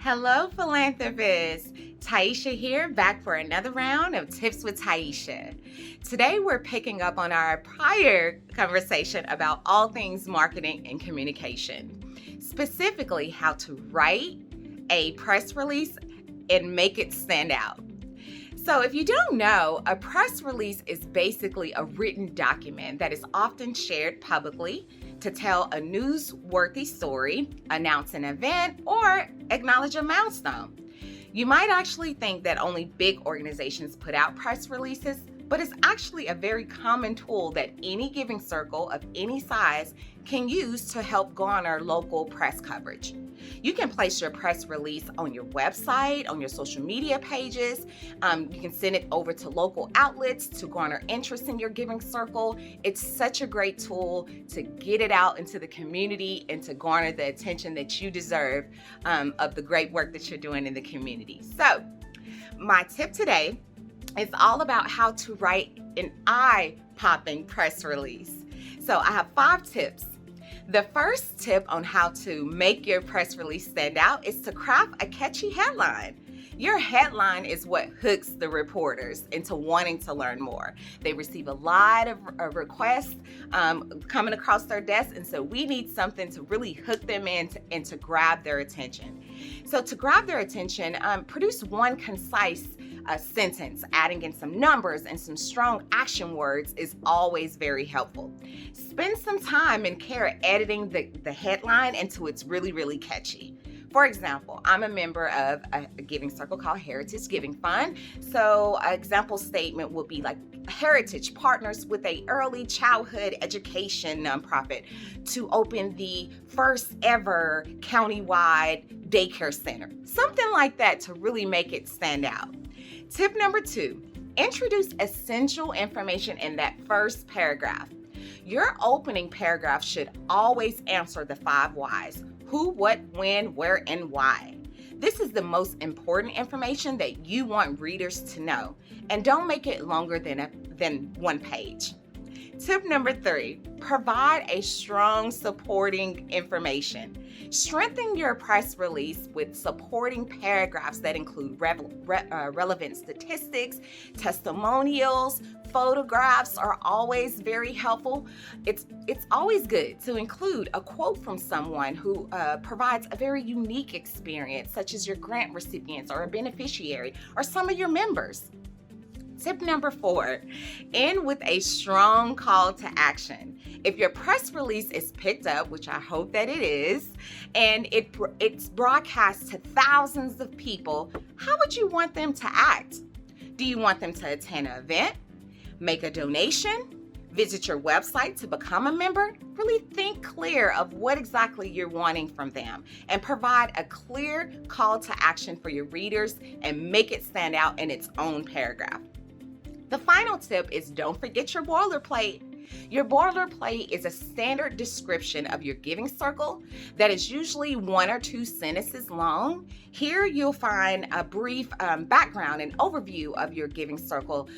Hello, philanthropists. Tyeshia here, back for another round of Tips with Tyeshia. Today, we're picking up on our prior conversation about all things marketing and communication, specifically how to write a press release and make it stand out. So, if you don't know, a press release is basically a written document that is often shared publicly to tell a newsworthy story, announce an event, or acknowledge a milestone. You might actually think that only big organizations put out press releases, but it's actually a very common tool that any giving circle of any size can use to help garner local press coverage. You can place your press release on your website, on your social media pages. You can send it over to local outlets to garner interest in your giving circle. It's such a great tool to get it out into the community and to garner the attention that you deserve of the great work that you're doing in the community. So, my tip today is all about how to write an eye-popping press release. So, I have 5 tips. The first tip on how to make your press release stand out is to craft a catchy headline. Your headline is what hooks the reporters into wanting to learn more. They receive a lot of requests coming across their desk, and so we need something to really hook them in and to grab their attention. So to grab their attention, produce one concise sentence. Adding in some numbers and some strong action words is always very helpful. Spend some time and care editing the headline until it's really, really catchy. For example, I'm a member of a giving circle called Heritage Giving Fund. So an example statement would be like, Heritage partners with a early childhood education nonprofit to open the first ever countywide daycare center. Something like that to really make it stand out. Tip number 2, introduce essential information in that first paragraph. Your opening paragraph should always answer the 5 whys: who, what, when, where, and why. This is the most important information that you want readers to know, and don't make it longer than 1 page. Tip number 3, provide a strong supporting information. Strengthen your press release with supporting paragraphs that include relevant statistics, testimonials, photographs are always very helpful. It's always good to include a quote from someone who provides a very unique experience, such as your grant recipients or a beneficiary or some of your members. Tip number 4, end with a strong call to action. If your press release is picked up, which I hope that it is, and it's broadcast to thousands of people, how would you want them to act? Do you want them to attend an event, make a donation, visit your website to become a member? Really think clear of what exactly you're wanting from them and provide a clear call to action for your readers and make it stand out in its own paragraph. The final tip is don't forget your boilerplate. Your boilerplate is a standard description of your giving circle that is usually 1 or 2 sentences long. Here you'll find a brief background and overview of your giving circle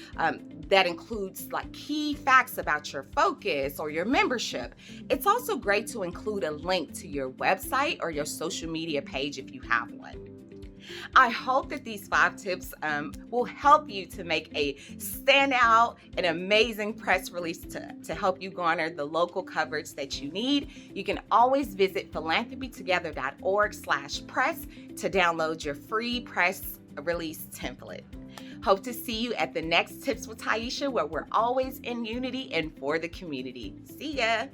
that includes like key facts about your focus or your membership. It's also great to include a link to your website or your social media page if you have one. I hope that these 5 tips will help you to make a standout and amazing press release to help you garner the local coverage that you need. You can always visit philanthropytogether.org/press to download your free press release template. Hope to see you at the next Tips with Tyeshia, where we're always in unity and for the community. See ya!